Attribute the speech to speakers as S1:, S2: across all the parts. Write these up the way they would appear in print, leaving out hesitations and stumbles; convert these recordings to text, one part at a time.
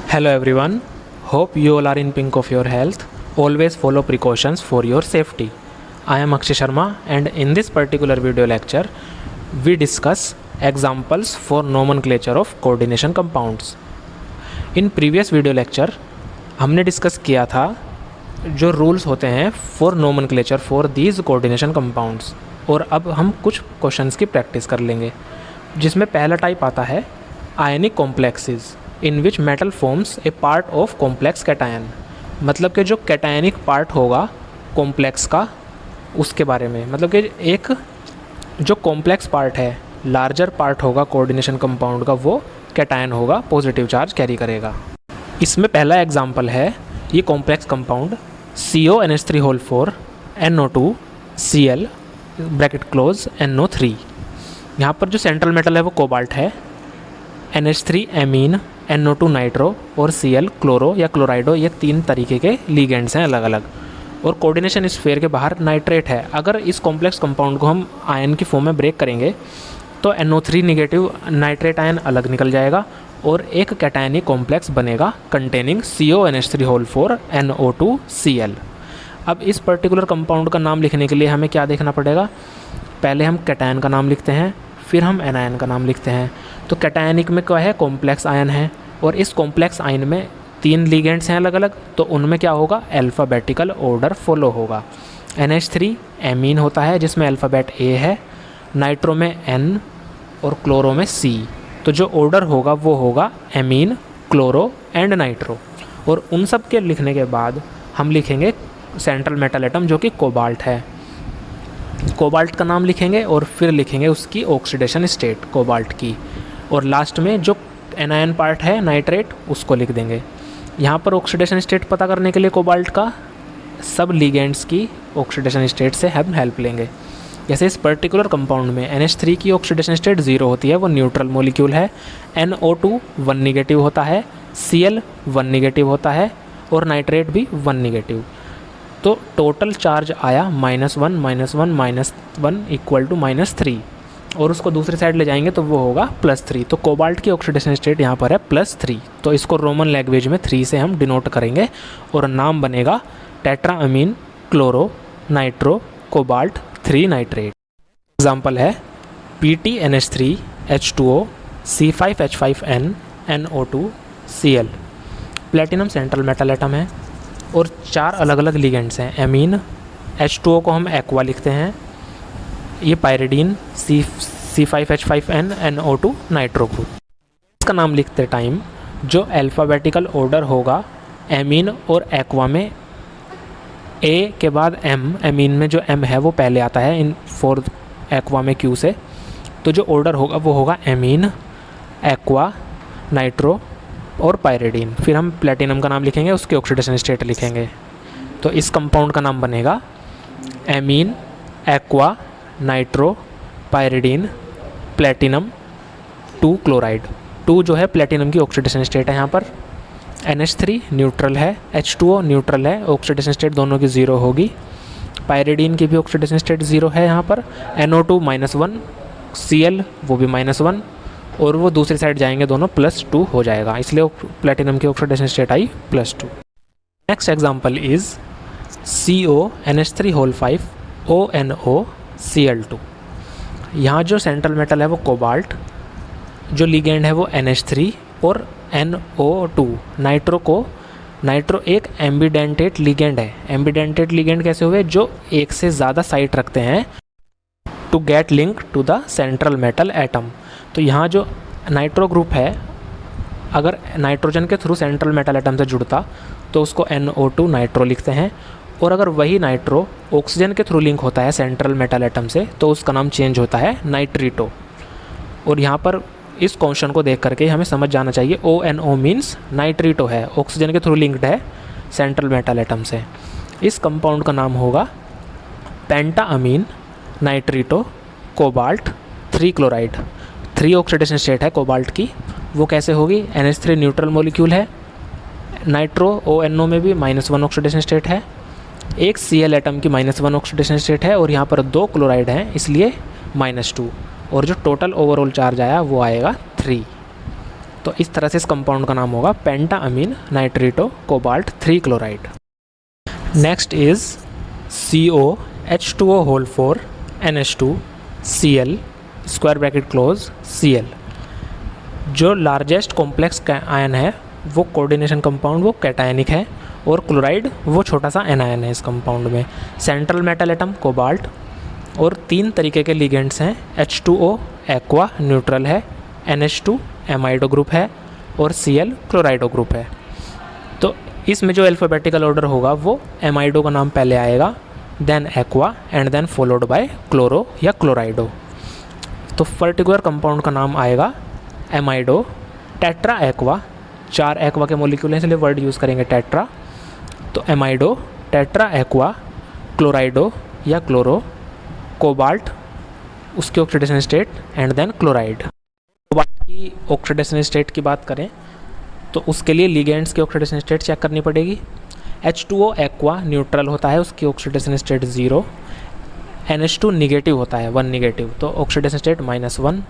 S1: Hello everyone, hope you all are in pink of your health. Always follow precautions for your safety. I am Akshay Sharma and in this particular video lecture we discuss examples for nomenclature of coordination compounds. In previous video lecture हमने discuss किया था जो rules होते हैं for nomenclature for these coordination compounds, और अब हम कुछ क्वेश्चंस की प्रैक्टिस कर लेंगे जिसमें पहला टाइप आता है ionic complexes in which metal forms a part of complex cation. मतलब कि जो कैटायनिक पार्ट होगा कॉम्प्लेक्स का उसके बारे में, मतलब कि एक जो कॉम्प्लेक्स पार्ट है लार्जर पार्ट होगा कोऑर्डिनेशन कंपाउंड का, वो कैटायन होगा, पॉजिटिव चार्ज कैरी करेगा। इसमें पहला एग्जांपल है ये complex compound CONH3 NO2 Cl bracket close NO3। यहाँ पर जो सेंट्रल मेटल है वो कोबाल्ट है, NH3 एमीन, NO2 नाइट्रो और Cl क्लोरो या क्लोराइडो, ये तीन तरीके के लीगेंड्स हैं अलग अलग। और कोऑर्डिनेशन स्फीयर के बाहर नाइट्रेट है। अगर इस कॉम्प्लेक्स कंपाउंड को हम आयन की फॉर्म में ब्रेक करेंगे तो NO3 निगेटिव नाइट्रेट आयन अलग निकल जाएगा और एक कैटायनिक कॉम्प्लेक्स बनेगा कंटेनिंग CONH3 NO2 Cl। अब इस पर्टिकुलर कंपाउंड का नाम लिखने के लिए हमें क्या देखना पड़ेगा, पहले हम कैटायन का नाम लिखते हैं फिर हम एनायन का नाम लिखते हैं। तो कैटायनिक में क्या है, कॉम्प्लेक्स आयन है, और इस कॉम्प्लेक्स आयन में तीन लीगेंड्स हैं अलग अलग, तो उनमें क्या होगा, अल्फ़ाबेटिकल ऑर्डर फॉलो होगा। NH3 एमीन होता है जिसमें अल्फ़ाबेट A है, नाइट्रो में N और क्लोरो में C। तो जो ऑर्डर होगा वो होगा एमीन, क्लोरो एंड नाइट्रो। और उन सब के लिखने के बाद हम लिखेंगे सेंट्रल मेटल एटम जो कि कोबाल्ट है। कोबाल्ट का नाम लिखेंगे और फिर लिखेंगे उसकी ऑक्सीडेशन स्टेट कोबाल्ट की, और लास्ट में जो एनायन पार्ट है नाइट्रेट उसको लिख देंगे। यहाँ पर ऑक्सीडेशन स्टेट पता करने के लिए कोबाल्ट का सब लीगेंड्स की ऑक्सीडेशन स्टेट से हम हेल्प लेंगे। जैसे इस पर्टिकुलर कंपाउंड में NH3 की ऑक्सीडेशन स्टेट 0 होती है, वो न्यूट्रल मॉलिक्यूल है। NO2 1 निगेटिव होता है, Cl 1 निगेटिव होता है और नाइट्रेट भी 1 निगेटिव। तो टोटल चार्ज आया -1 इक्वल टू -3, और उसको दूसरी साइड ले जाएंगे तो वो होगा +3। तो कोबाल्ट की ऑक्सीडेशन स्टेट यहाँ पर है +3, तो इसको रोमन लैंग्वेज में 3 से हम डिनोट करेंगे और नाम बनेगा tetraammine chloro nitro cobalt 3 nitrate. Example है PtNH3 H2O C5H5n NO2 Cl। Platinum central metal atom है और 4 अलग अलग लिगेंड्स हैं। एमीन H2O को हम एक्वा लिखते हैं, ये pyridine C5H5n NO2 nitro group. इसका नाम लिखते टाइम जो अल्फ़ाबेटिकल ऑर्डर होगा एमीन और एक्वा में A के बाद M, एमीन में जो M है वो पहले आता है इन फॉर एक्वा में Q से, तो जो ऑर्डर होगा वो होगा एमीन, एक्वा, नाइट्रो और पायरिडीन। फिर हम प्लेटिनम का नाम लिखेंगे, उसकी ऑक्सीडेशन स्टेट लिखेंगे। तो इस कंपाउंड का नाम बनेगा amine, aqua, nitro, pyridine, platinum 2 chloride. 2 जो है प्लेटिनम की ऑक्सीडेशन स्टेट है यहाँ पर। NH3 न्यूट्रल है, H2O न्यूट्रल है, ऑक्सीडेशन स्टेट दोनों की 0 होगी। पायरिडीन की भी ऑक्सीडेशन स्टेट 0 है यहाँ पर। NO2 -1, Cl वो भी -1, और वो दूसरी साइड जाएंगे दोनों +2 हो जाएगा, इसलिए प्लेटिनम की ऑक्सीडेशन स्टेट आई +2। Next example is CONH3 ONO Cl2। यहाँ जो सेंट्रल मेटल है वो कोबाल्ट, जो लिगेंड है वो NH3 और NO2। नाइट्रो एक एम्बिडेंटेट लिगेंड है। एम्बिडेंटेट लिगेंड कैसे हुए, जो एक से ज़्यादा साइट रखते हैं to get link to the central metal atom. तो यहाँ जो नाइट्रो ग्रुप है अगर नाइट्रोजन के थ्रू सेंट्रल मेटल एटम से जुड़ता तो उसको NO2 नाइट्रो लिखते हैं, और अगर वही नाइट्रो ऑक्सीजन के थ्रू लिंक होता है सेंट्रल मेटल एटम से तो उसका नाम चेंज होता है नाइट्रीटो। और यहाँ पर इस क्वेश्चन को देख करके हमें समझ जाना चाहिए ONO मीन्स नाइट्रीटो है, ऑक्सीजन के थ्रू लिंक्ड है सेंट्रल मेटल एटम से। इस कंपाउंड का नाम होगा pentaammine nitrito cobalt 3 chloride. 3 oxidation state है कोबाल्ट की, वो कैसे होगी, NH3 न्यूट्रल मॉलिक्यूल है, नाइट्रो ONO में भी -1 ऑक्सीडेशन स्टेट है, एक Cl एटम की -1 ऑक्सीडेशन स्टेट है, और यहाँ पर 2 क्लोराइड हैं इसलिए -2, और जो टोटल ओवरऑल चार्ज आया वो आएगा 3। तो इस तरह से इस कंपाउंड का नाम होगा pentaammine nitrato cobalt 3 chloride. Next is COH2O whole 4 NH2 Cl square bracket close Cl। जो लार्जेस्ट कॉम्प्लेक्स आयन है वो कोऑर्डिनेशन कंपाउंड वो कैटायनिक है, और क्लोराइड वो छोटा सा एनायन है इस कंपाउंड में। सेंट्रल मेटल एटम कोबाल्ट, और 3 तरीके के लिगेंड्स हैं। H2O एक्वा न्यूट्रल है, NH2 एमाइडो ग्रुप है, और Cl क्लोराइडो ग्रुप है। तो इसमें जो अल्फ़ाबेटिकल ऑर्डर होगा वो एमाइडो का नाम पहले आएगा, then aqua and then followed by chloro या क्लोराइडो। तो पर्टिकुलर कंपाउंड का नाम आएगा एमाइडो टेट्रा एक्वा। 4 एक्वा के मॉलिक्यूल हैं इसलिए वर्ड यूज़ करेंगे टेट्रा। तो एमाइडो टेट्रा एक्वा क्लोराइडो या क्लोरो कोबाल्ट, उसकी oxidation state and then chloride. Cobalt की ऑक्सीडेशन स्टेट की बात करें तो उसके लिए लिगेंड्स की ऑक्सीडेशन स्टेट चेक करनी पड़ेगी। H2O एक्वा न्यूट्रल होता है, उसकी ऑक्सीडेशन स्टेट 0। NH2 निगेटिव होता है, 1 निगेटिव, तो ऑक्सीडेशन स्टेट -1।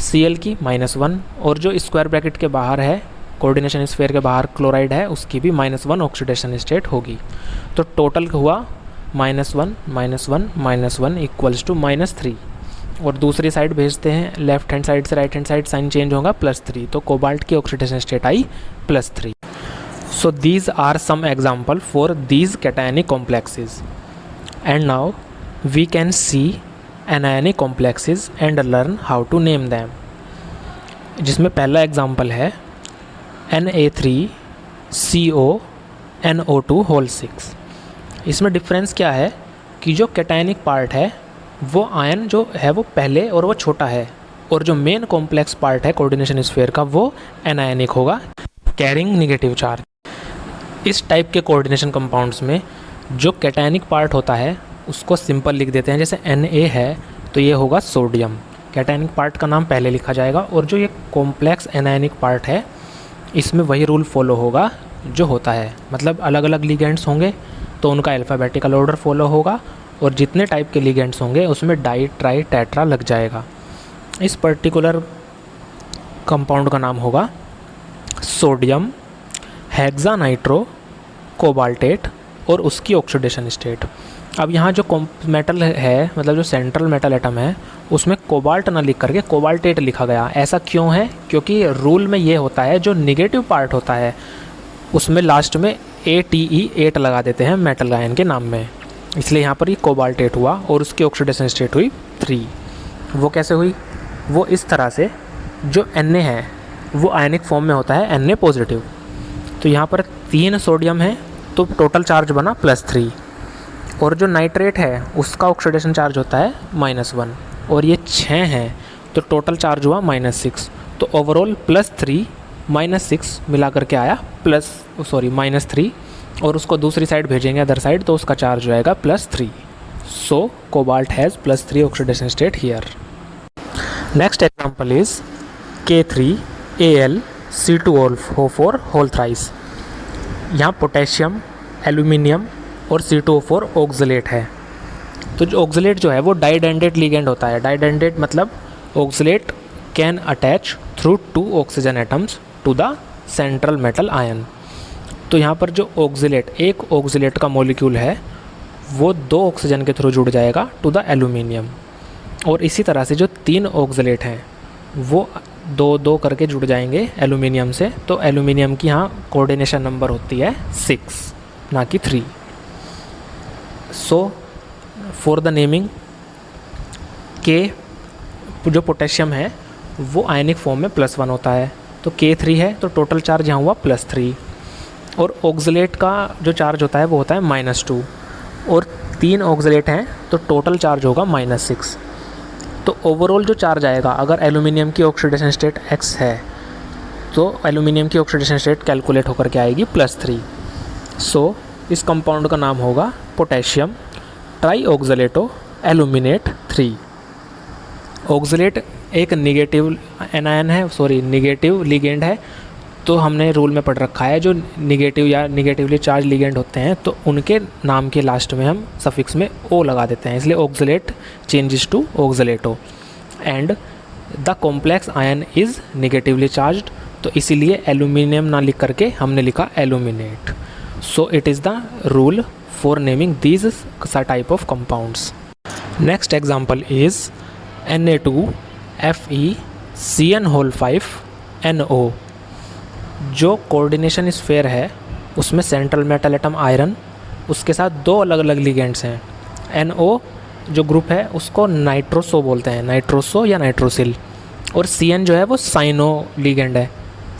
S1: Cl की -1, और जो स्क्वायर ब्रैकेट के बाहर है, कोऑर्डिनेशन स्फीयर के बाहर क्लोराइड है, उसकी भी -1 ऑक्सीडेशन स्टेट होगी। तो टोटल हुआ -1 -1 -1 इक्वल्स टू -3। और दूसरी साइड भेजते हैं, लेफ्ट हैंड साइड से right hand side sign change होगा +3, तो कोबाल्ट की ऑक्सीडेशन स्टेट आई +3। So these are some example for these cationic complexes, and now we can see anionic complexes and learn how to name them। जिसमें पहला example है Na3CONO2 whole 6। इसमें difference क्या है कि जो कैटायनिक पार्ट है वो आयन जो है वो पहले और वो छोटा है, और जो मेन कॉम्प्लेक्स पार्ट है कोऑर्डिनेशन स्फीयर का वो एनायनिक होगा, कैरिंग नेगेटिव चार्ज। इस टाइप के कोऑर्डिनेशन कंपाउंड्स में जो कैटायनिक पार्ट होता है उसको सिंपल लिख देते हैं, जैसे Na है तो ये होगा सोडियम, कैटायनिक पार्ट का नाम पहले लिखा जाएगा। और जो ये कॉम्प्लेक्स एनायनिक पार्ट है इसमें वही रूल फॉलो होगा जो होता है, मतलब अलग अलग लिगेंड्स होंगे तो उनका अल्फ़ाबेटिकल ऑर्डर फॉलो होगा, और जितने टाइप के लिगेंड्स होंगे उसमें डाई ट्राई टेट्रा लग जाएगा। इस पर्टिकुलर कंपाउंड का नाम होगा सोडियम हेक्सानाइट्रो कोबाल्टेट, और उसकी ऑक्सीडेशन स्टेट। अब यहाँ जो मेटल है, मतलब जो सेंट्रल मेटल एटम है, उसमें कोबाल्ट ना लिख करके कोबाल्टेट लिखा गया। ऐसा क्यों है? क्योंकि रूल में ये होता है जो निगेटिव पार्ट होता है उसमें लास्ट में ATE8 लगा देते हैं मेटल आयन के नाम में, इसलिए यहाँ पर ये कोबाल्टेट हुआ, और उसकी ऑक्सीडेशन स्टेट हुई 3। वो कैसे हुई? वो इस तरह से, जो Na है वो आयनिक फॉर्म में होता है Na पॉजिटिव, तो यहाँ पर 3 सोडियम है तो टोटल चार्ज बना +3, और जो नाइट्रेट है उसका ऑक्सीडेशन चार्ज होता है -1, और ये 6 हैं तो टोटल चार्ज हुआ -6। तो ओवरऑल +3 -6 मिला करके आया -3, और उसको दूसरी साइड भेजेंगे अदर साइड तो उसका चार्ज हो जाएगा +3। So cobalt has +3 oxidation state here. Next example is K3Al(C2O4) whole thrice. यहाँ पोटेशियम, एल्यूमिनियम और C2O4 ऑक्सलेट है। तो जो ऑक्सलेट जो है वो डाइडेंडेट लिगेंड होता है। डाइडेंडेट मतलब oxalate can attach through 2 oxygen atoms to the central metal ion. तो यहाँ पर जो ऑक्सलेट, एक ऑक्सलेट का मॉलिक्यूल है वो 2 ऑक्सीजन के थ्रू जुड़ जाएगा टू द एल्यूमिनियम, और इसी तरह से जो 3 ऑक्सलेट हैं वो 2-2 करके जुड़ जाएंगे एल्यूमिनियम से। तो एल्यूमिनियम की यहाँ कोऑर्डिनेशन नंबर होती है 6 ना कि 3। सो फॉर द नेमिंग के, जो पोटेशियम है वो आयनिक फॉर्म में +1 होता है, तो K3 है तो टोटल चार्ज यहाँ हुआ +3, और ऑक्सलेट का जो चार्ज होता है वो होता है -2, और 3 ऑक्सलेट हैं तो टोटल चार्ज होगा -6। तो ओवरऑल जो चार्ज आएगा, अगर एल्यूमिनियम की ऑक्सीडेशन स्टेट X है तो एल्यूमिनियम की ऑक्सीडेशन स्टेट कैलकुलेट होकर के आएगी +3। सो इस कंपाउंड का नाम होगा पोटेशियम ट्राईऑक्सलेटो एल्यूमिनेट 3। ऑक्सलेट एक निगेटिव एनायन है, निगेटिव लिगेंड है, तो हमने रूल में पढ़ रखा है जो निगेटिव या निगेटिवली चार्ज लिगेंड होते हैं तो उनके नाम के लास्ट में हम सफिक्स में O लगा देते हैं, इसलिए oxalate changes to oxalato, and the complex ion is negatively charged तो इसीलिए एल्यूमिनियम ना लिख करके हमने लिखा aluminate. So it is the rule for naming these type of compounds. Next example is Na2FeCN5NO। जो कोऑर्डिनेशन स्फेयर है उसमें सेंट्रल मेटल एटम आयरन, उसके साथ दो अलग अलग लिगेंड्स हैं। NO जो ग्रुप है उसको नाइट्रोसो बोलते हैं, नाइट्रोसो या नाइट्रोसिल। और CN जो है वो साइनो लिगेंड है।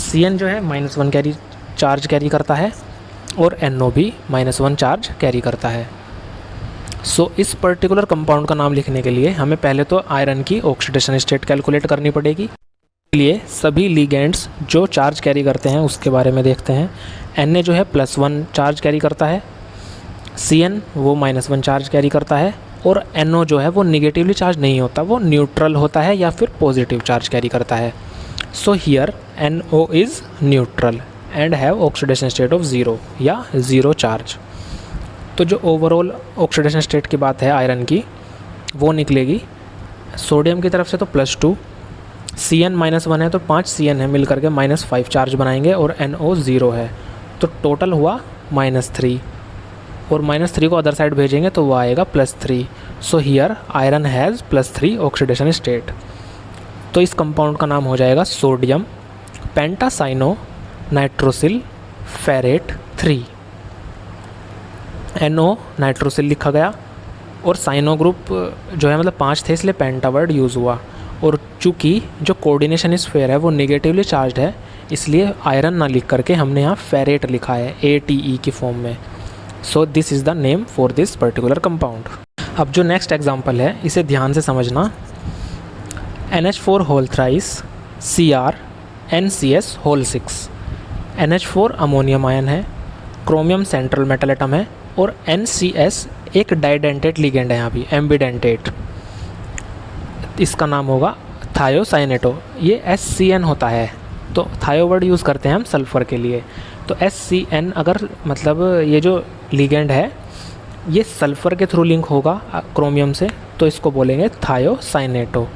S1: CN जो है -1 चार्ज कैरी करता है और NO भी -1 चार्ज कैरी करता है। सो इस पर्टिकुलर कंपाउंड का नाम लिखने के लिए हमें पहले तो आयरन की ऑक्सीडेशन स्टेट कैलकुलेट करनी पड़ेगी। इसलिए सभी लिगेंड्स जो चार्ज कैरी करते हैं उसके बारे में देखते हैं। Na जो है +1 चार्ज कैरी करता है, CN वो -1 चार्ज कैरी करता है, और NO जो है वो निगेटिवली चार्ज नहीं होता, वो न्यूट्रल होता है या फिर पॉजिटिव चार्ज कैरी करता है। So here NO is neutral and have oxidation state of 0 या 0 चार्ज। तो जो ओवरऑल ऑक्सीडेशन स्टेट की बात है आयरन की वो निकलेगी सोडियम की तरफ से तो +2, CN -1 है तो 5 CN है, मिल करके -5 चार्ज बनाएंगे, और NO 0 है तो टोटल हुआ -3, और -3 को अदर साइड भेजेंगे तो वो आएगा +3। So here iron has +3 oxidation state. तो इस कंपाउंड का नाम हो जाएगा sodium pentacyano nitrosyl ferrate 3। NO nitrosyl लिखा गया, और साइनो ग्रुप जो है मतलब 5 थे इसलिए पेंटा वर्ड यूज़ हुआ। और चूँकि जो कोऑर्डिनेशन स्फीयर है वो नेगेटिवली चार्ज है इसलिए आयरन ना लिख करके हमने यहाँ फेरेट लिखा है ATE की फॉर्म में। सो this is the name for this particular compound. अब जो नेक्स्ट एग्जांपल है इसे ध्यान से समझना। NH4 whole thrice CrNCS whole 6। NH4 ammonium ion है, क्रोमियम सेंट्रल मेटल एटम है, और NCS एक डाइडेंटेट लिगेंड है, यहाँ भी एम्बिडेंटेट। इसका नाम होगा थायोसाइनेटो। ये SCN होता है, तो थायो वर्ड यूज़ करते हैं हम सल्फ़र के लिए। तो SCN अगर मतलब ये जो लिगेंड है ये सल्फ़र के थ्रू लिंक होगा क्रोमियम से तो इसको बोलेंगे थायोसाइनेटो।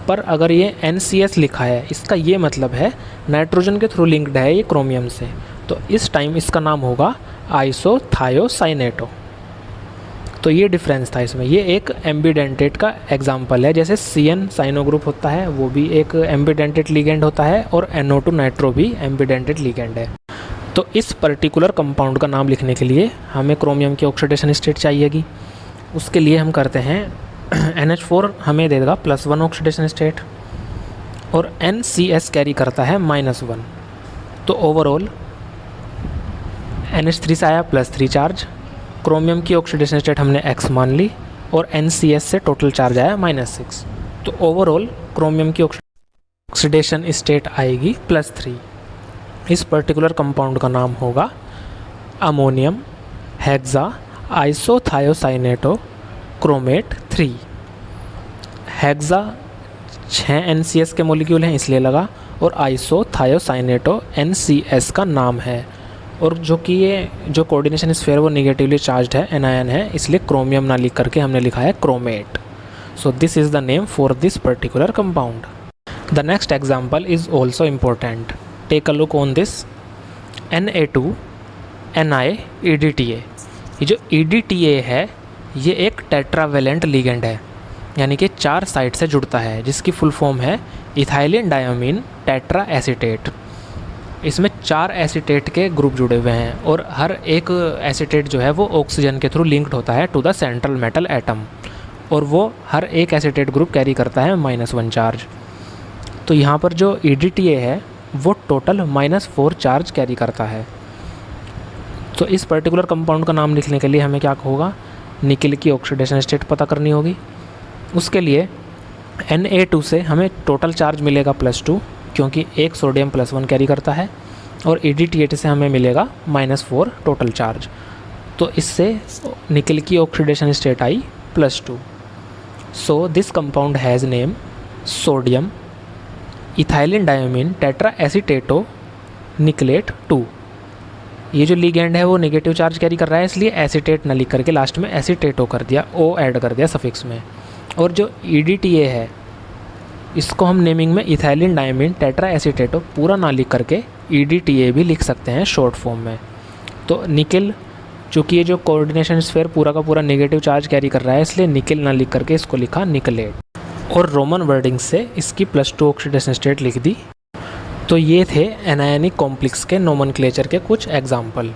S1: पर अगर ये NCS लिखा है इसका ये मतलब है नाइट्रोजन के थ्रू लिंक्ड है ये क्रोमियम से, तो इस टाइम इसका नाम होगा आइसोथायोसाइनेटो। तो ये डिफरेंस था इसमें। ये एक एम्बिडेंटेट का एग्जांपल है, जैसे CN साइनो ग्रुप होता है वो भी एक एम्बिडेंटेट लिगेंड होता है, और NO2 नाइट्रो भी एम्बिडेंटेट लिगेंड है। तो इस पर्टिकुलर कंपाउंड का नाम लिखने के लिए हमें क्रोमियम की ऑक्सीडेशन स्टेट चाहिएगी। उसके लिए हम करते हैं NH4 हमें दे देगा +1 ऑक्सीडेशन स्टेट, और NCS कैरी करता है -1। तो ओवरऑल NH3 से आया +3 चार्ज, क्रोमियम की ऑक्सीडेशन स्टेट हमने X मान ली, और NCS से टोटल चार्ज आया -6। तो ओवरऑल क्रोमियम की ऑक्सीडेशन स्टेट आएगी +3। इस पर्टिकुलर कंपाउंड का नाम होगा ammonium hexa isothiocyanato chromate 3। Hexa 6 NCS के मॉलिक्यूल हैं इसलिए लगा, और आइसोथायोसाइनेटो NCS का नाम है। और जो कि ये जो कोऑर्डिनेशन स्फीयर वो नेगेटिवली चार्ज्ड है, एनायन है, इसलिए क्रोमियम ना लिख करके हमने लिखा है chromate. So this is the name for this particular compound. The next example is also important. Take a look on this Na2NiEDTA। ये जो EDTA है ये एक टेट्रावेलेंट लिगेंड है, यानी कि 4 साइड से जुड़ता है, जिसकी फुल फॉर्म है इथाइलिन डायमीन टेट्रा एसीटेट। इसमें 4 एसीटेट के ग्रुप जुड़े हुए हैं, और हर एक एसीटेट जो है वो ऑक्सीजन के थ्रू लिंक्ड होता है to the central metal atom, और वो हर एक एसीटेट ग्रुप कैरी करता है -1 चार्ज। तो यहाँ पर जो EDTA है वो टोटल -4 चार्ज कैरी करता है। तो इस पर्टिकुलर कंपाउंड का नाम लिखने के लिए हमें क्या होगा, निकल की ऑक्सीडेशन स्टेट पता करनी होगी। उसके लिए Na2 से हमें टोटल चार्ज मिलेगा +2, क्योंकि एक सोडियम +1 कैरी करता है, और EDTA से हमें मिलेगा -4 टोटल चार्ज। तो इससे निकल की ऑक्सीडेशन स्टेट आई +2। So this compound has name sodium ethylene diamine tetra acetato nickelate 2। ये जो लिगेंड है वो नेगेटिव चार्ज कैरी कर रहा है, इसलिए एसीटेट न लिख करके लास्ट में एसीटेटो कर दिया, O ऐड कर दिया सफिक्स में। और जो EDTA है इसको हम नेमिंग में इथाइलिन डायमीन टेट्रा एसीटेटो पूरा ना लिख करके EDTA भी लिख सकते हैं शॉर्ट फॉर्म में। तो निकिल, चूँकि ये जो कोऑर्डिनेशन स्फीयर पूरा का पूरा नेगेटिव चार्ज कैरी कर रहा है, इसलिए निकिल ना लिख करके इसको लिखा निकलेट और रोमन वर्डिंग से इसकी +2 ऑक्सीडेशन स्टेट लिख दी। तो ये थे एनायनिक कॉम्प्लेक्स के नोमेनक्लेचर के कुछ एग्जाम्पल,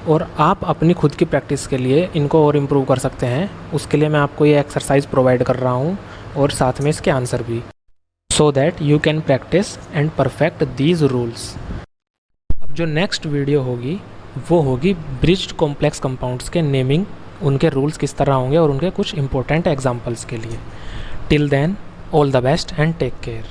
S1: और आप अपनी खुद की प्रैक्टिस के लिए इनको और इम्प्रूव कर सकते हैं। उसके लिए मैं आपको ये एक्सरसाइज प्रोवाइड कर रहा हूँ और साथ में इसके आंसर भी, so that you can practice and perfect these rules. अब जो नेक्स्ट वीडियो होगी वो होगी ब्रिज्ड कॉम्प्लेक्स कंपाउंड्स के नेमिंग, उनके रूल्स किस तरह होंगे और उनके कुछ इंपॉर्टेंट एग्जांपल्स के लिए। Till then, all the best and take care.